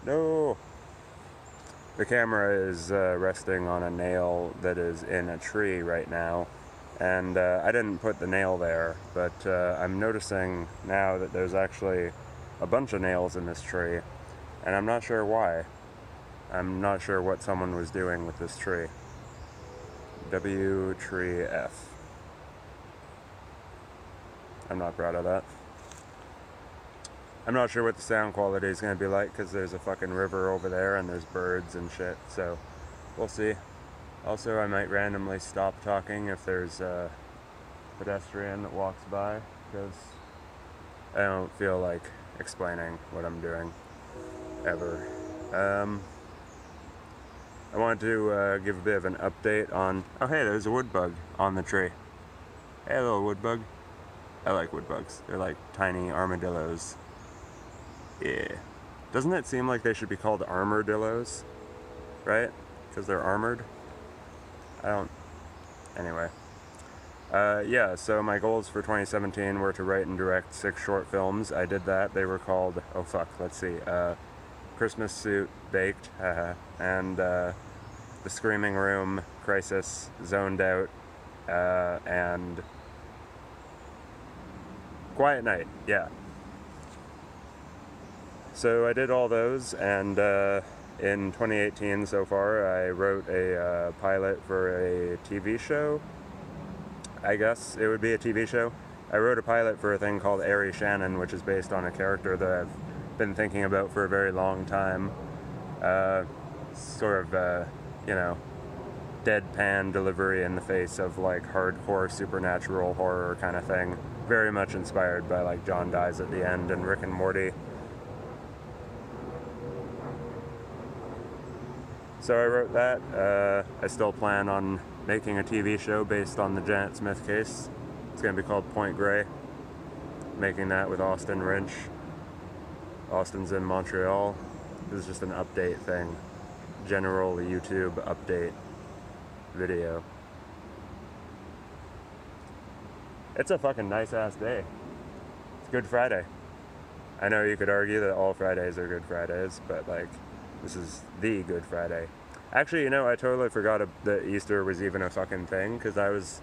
No! The camera is resting on a nail that is in a tree right now, and I didn't put the nail there, but I'm noticing now that there's actually a bunch of nails in this tree, and I'm not sure why. I'm not sure what someone was doing with this tree. W tree F. I'm not proud of that. I'm not sure what the sound quality is going to be like because there's a fucking river over there and there's birds and shit, so we'll see. Also, I might randomly stop talking if there's a pedestrian that walks by because I don't feel like explaining what I'm doing ever. I wanted to give a bit of an update on. Oh, hey, there's a wood bug on the tree. Hey, little wood bug. I like wood bugs. They're like tiny armadillos. Yeah. Doesn't it seem like they should be called armadillos? Right? Because they're armored? I don't. Anyway. Yeah, so my goals for 2017 were to write and direct 6 short films. I did that. They were called. Oh, fuck. Let's see. Christmas Suit, Baked, and The Screaming Room, Crisis, Zoned Out, and Quiet Night. Yeah. So I did all those, and in 2018 so far, I wrote a pilot for a TV show. I guess it would be a TV show. I wrote a pilot for a thing called Airy Shannon, which is based on a character that I've been thinking about for a very long time. Sort of, you know, deadpan delivery in the face of like hardcore supernatural horror kind of thing. Very much inspired by like John Dies at the End and Rick and Morty. So I wrote that. I still plan on making a TV show based on the Janet Smith case. It's going to be called Point Grey. Making that with Austin Wrench. Austin's in Montreal. This is just an update thing. General YouTube update video. It's a fucking nice ass day. It's Good Friday. I know you could argue that all Fridays are Good Fridays, but like, this is the Good Friday. Actually, you know, I totally forgot that Easter was even a fucking thing because I was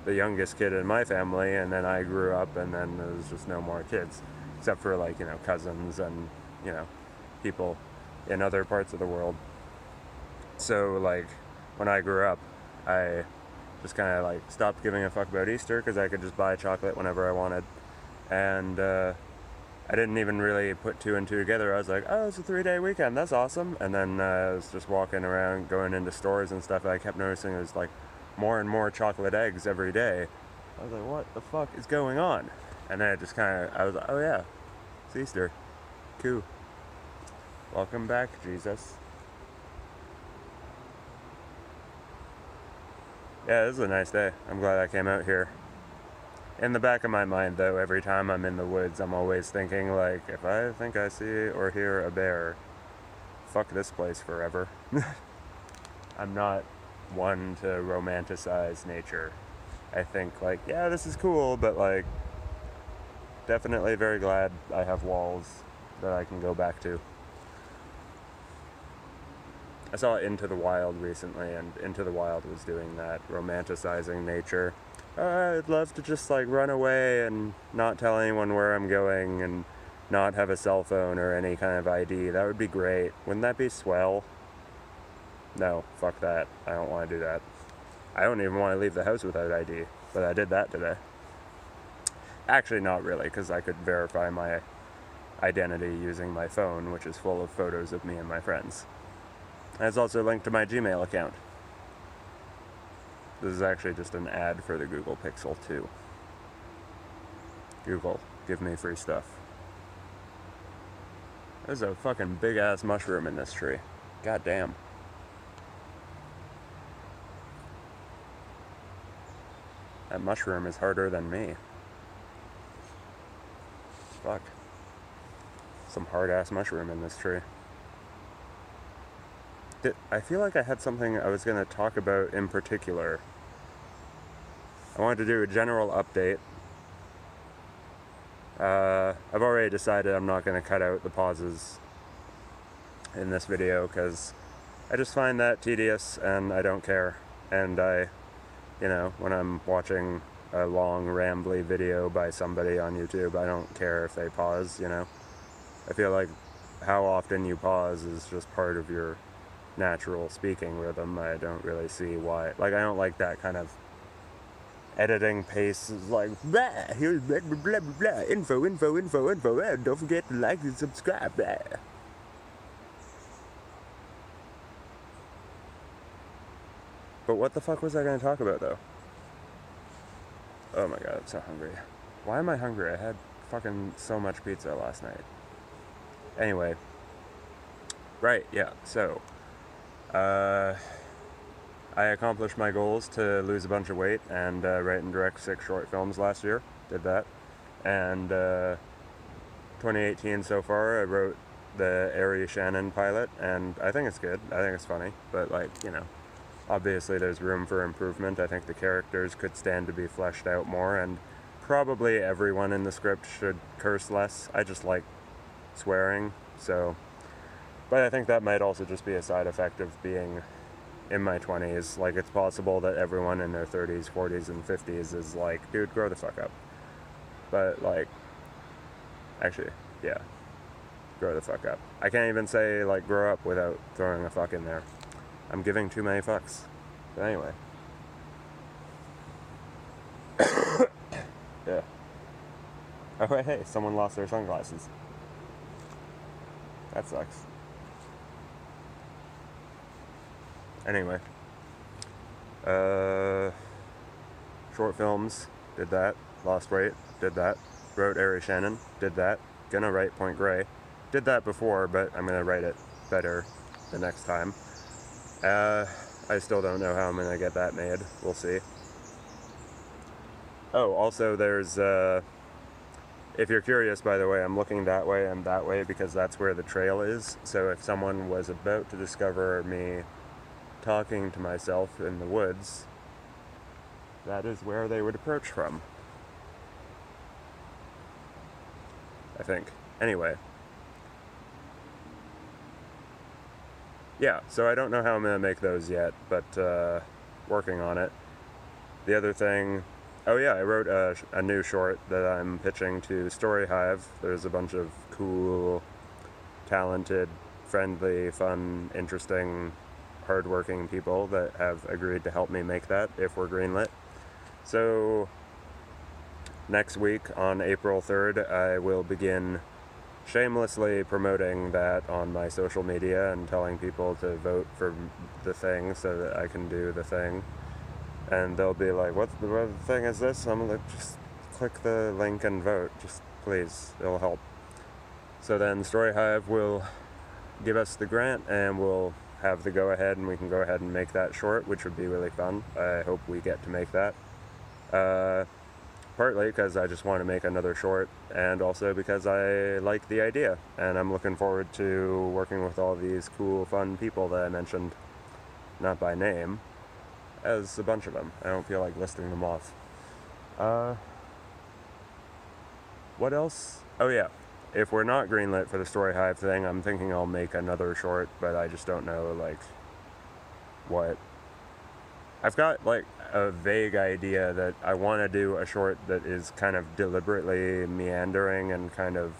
the youngest kid in my family, and then I grew up, and then there was just no more kids, except for like, you know, cousins and, you know, people in other parts of the world. So like, when I grew up, I just kind of like stopped giving a fuck about Easter because I could just buy chocolate whenever I wanted, and I didn't even really put 2 and 2 together. I was like, oh, it's a 3-day weekend. That's awesome. And then I was just walking around, going into stores and stuff. And I kept noticing there's like more and more chocolate eggs every day. I was like, what the fuck is going on? And then it just kind of, I was like, oh yeah, it's Easter. Cool. Welcome back, Jesus. Yeah, this is a nice day. I'm glad I came out here. In the back of my mind, though, every time I'm in the woods, I'm always thinking, like, if I think I see or hear a bear, fuck this place forever. I'm not one to romanticize nature. I think, like, yeah, this is cool, but, like, definitely very glad I have walls that I can go back to. I saw Into the Wild recently, and Into the Wild was doing that, romanticizing nature. I'd love to just like run away and not tell anyone where I'm going and not have a cell phone or any kind of ID. That would be great. Wouldn't that be swell? No, fuck that. I don't want to do that. I don't even want to leave the house without ID, but I did that today. Actually, not really, because I could verify my identity using my phone, which is full of photos of me and my friends. And it's also linked to my Gmail account. This is actually just an ad for the Google Pixel 2. Google, give me free stuff. There's a fucking big ass mushroom in this tree. God damn. That mushroom is harder than me. Fuck. Some hard ass mushroom in this tree. I feel like I had something I was going to talk about in particular. I wanted to do a general update. I've already decided I'm not going to cut out the pauses. in this video because I just find that tedious and I don't care. And when I'm watching a long, rambly video by somebody on YouTube, I don't care if they pause, I feel like how often you pause is just part of your natural speaking rhythm. I don't really see why. Like, I don't like that kind of editing pace is like, blah, here's blah, blah, blah, blah, blah, info, don't forget to like and subscribe, blah. But what the fuck was I going to talk about, though? Oh my god, I'm so hungry. Why am I hungry? I had fucking so much pizza last night. Anyway. Right, yeah, so. I accomplished my goals to lose a bunch of weight and write and direct 6 short films last year. Did that. And 2018 so far, I wrote the Ari Shannon pilot, and I think it's good. I think it's funny. But, obviously there's room for improvement. I think the characters could stand to be fleshed out more, and probably everyone in the script should curse less. I just like swearing, so. But I think that might also just be a side effect of being in my 20s. Like, it's possible that everyone in their 30s, 40s, and 50s is like, dude, grow the fuck up. But, actually, yeah, grow the fuck up. I can't even say, grow up without throwing a fuck in there. I'm giving too many fucks. But anyway. Yeah. Oh, hey, someone lost their sunglasses. That sucks. Anyway. Short films, did that. Lost weight, did that. Wrote Ari Shannon, did that. Gonna write Point Grey. Did that before, but I'm gonna write it better the next time. I still don't know how I'm gonna get that made. We'll see. Oh, also there's, if you're curious, by the way, I'm looking that way and that way because that's where the trail is. So if someone was about to discover me talking to myself in the woods, that is where they would approach from. I think. Anyway. Yeah, so I don't know how I'm going to make those yet, but working on it. The other thing, oh yeah, I wrote a new short that I'm pitching to Story Hive. There's a bunch of cool, talented, friendly, fun, interesting, hardworking people that have agreed to help me make that if we're greenlit. So next week on April 3rd, I will begin shamelessly promoting that on my social media and telling people to vote for the thing so that I can do the thing. And they'll be like, what thing is this? I'm like, just click the link and vote. Just please, it'll help. So then Story Hive will give us the grant and we'll have the go-ahead and we can go ahead and make that short, which would be really fun. I hope we get to make that. Partly because I just want to make another short, and also because I like the idea, and I'm looking forward to working with all these cool, fun people that I mentioned, not by name, as a bunch of them. I don't feel like listing them off. What else? Oh yeah, if we're not greenlit for the Story Hive thing, I'm thinking I'll make another short, but I just don't know, what. I've got, a vague idea that I want to do a short that is kind of deliberately meandering and kind of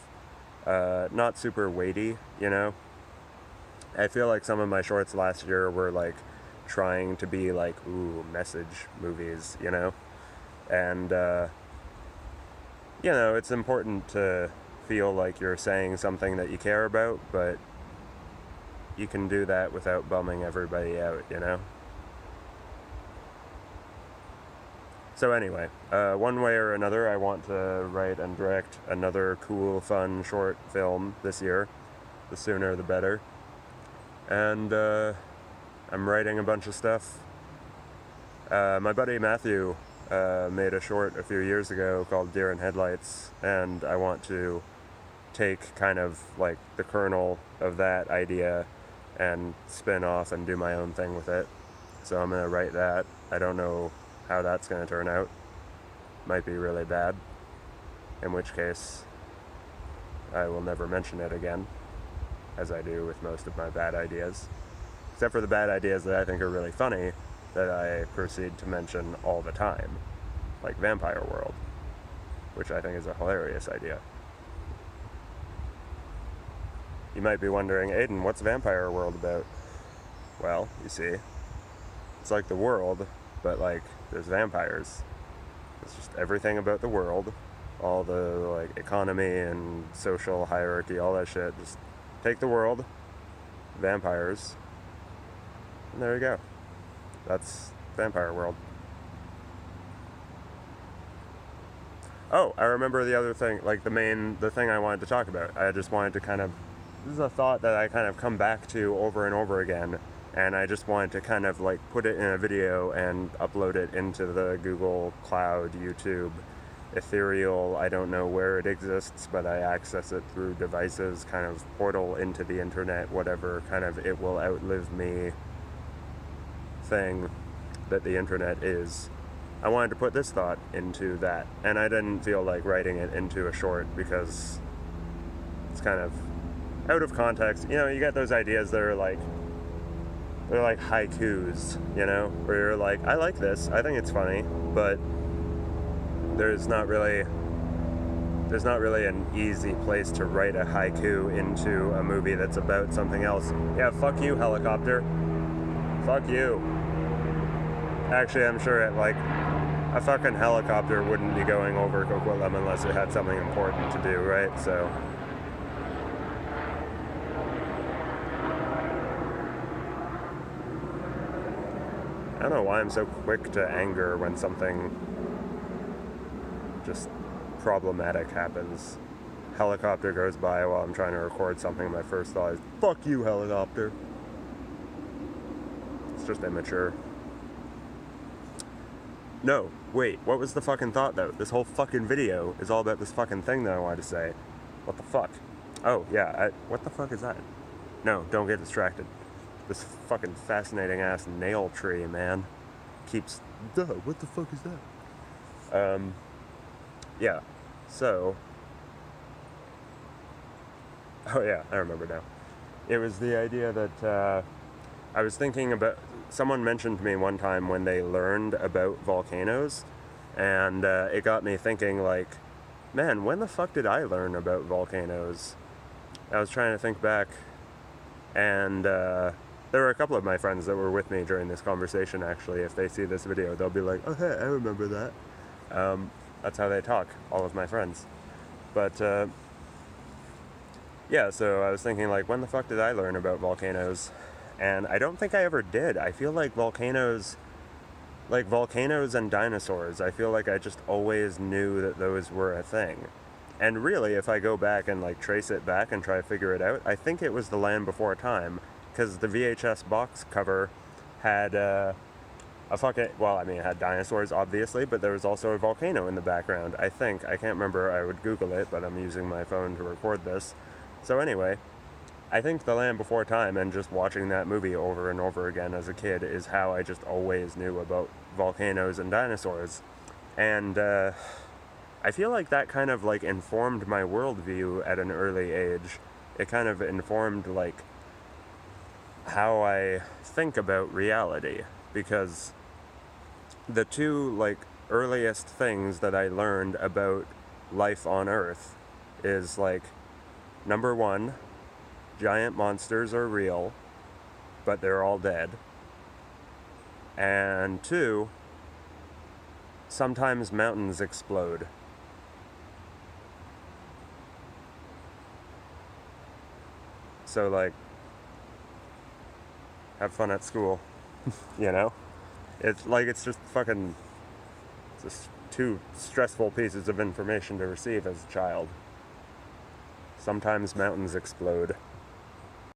not super weighty, I feel like some of my shorts last year were, trying to be, message movies, And, it's important to feel like you're saying something that you care about, but you can do that without bumming everybody out, So anyway, one way or another, I want to write and direct another cool, fun, short film this year. The sooner, the better. And I'm writing a bunch of stuff. My buddy Matthew made a short a few years ago called Deer in Headlights, and I want to take kind of the kernel of that idea and spin off and do my own thing with it. So I'm going to write that. I don't know how that's going to turn out. Might be really bad, in which case I will never mention it again. as I do with most of my bad ideas. Except for the bad ideas that I think are really funny, that I proceed to mention all the time. Like Vampire World, which I think is a hilarious idea. You might be wondering, Aiden, what's Vampire World about? Well, you see, it's like the world, but like there's vampires. It's just everything about the world, all the like economy and social hierarchy, all that shit. Just take the world, vampires, and there you go. That's Vampire World. Oh, I remember the other thing, like the thing I wanted to talk about. I just wanted to this is a thought that I kind of come back to over and over again, and I just wanted to kind of like put it in a video and upload it into the Google Cloud, YouTube, ethereal, I don't know where it exists, but I access it through devices, kind of portal into the internet, whatever kind of it will outlive me thing that the internet is. I wanted to put this thought into that, and I didn't feel like writing it into a short because it's kind of out of context. You know, you get those ideas that are like, they're like haikus, you know, where you're like, I like this, I think it's funny, but there's not really an easy place to write a haiku into a movie that's about something else. Yeah, fuck you, helicopter. Fuck you. Actually, I'm sure a fucking helicopter wouldn't be going over Coquitlam unless it had something important to do, right? So I don't know why I'm so quick to anger when something just problematic happens. Helicopter goes by while I'm trying to record something. My first thought is, fuck you, helicopter. It's just immature. No, wait, what was the fucking thought though? This whole fucking video is all about this fucking thing that I wanted to say. What the fuck? Oh, yeah, what the fuck is that? No, don't get distracted. This fucking fascinating ass nail tree, man. Keeps, duh, what the fuck is that? Yeah, so, oh yeah, I remember now. It was the idea that, I was thinking about, someone mentioned to me one time when they learned about volcanoes, and it got me thinking, like, man, when the fuck did I learn about volcanoes? I was trying to think back, and there were a couple of my friends that were with me during this conversation, actually. If they see this video, they'll be like, oh, hey, I remember that. That's how they talk, all of my friends. But, yeah, so I was thinking, like, when the fuck did I learn about volcanoes? And I don't think I ever did. I feel like volcanoes and dinosaurs, I feel like I just always knew that those were a thing. And really, if I go back and, like, trace it back and try to figure it out, I think it was The Land Before Time, because the VHS box cover had, it had dinosaurs, obviously, but there was also a volcano in the background, I think. I can't remember, I would Google it, but I'm using my phone to record this. So anyway, I think The Land Before Time and just watching that movie over and over again as a kid is how I just always knew about volcanoes and dinosaurs. And I feel like that kind of like informed my worldview at an early age. It kind of informed like how I think about reality, because the two like earliest things that I learned about life on Earth is like, number one, giant monsters are real, but they're all dead. And two, sometimes mountains explode. So like, have fun at school, you know? It's like, it's just fucking, it's just two stressful pieces of information to receive as a child. Sometimes mountains explode.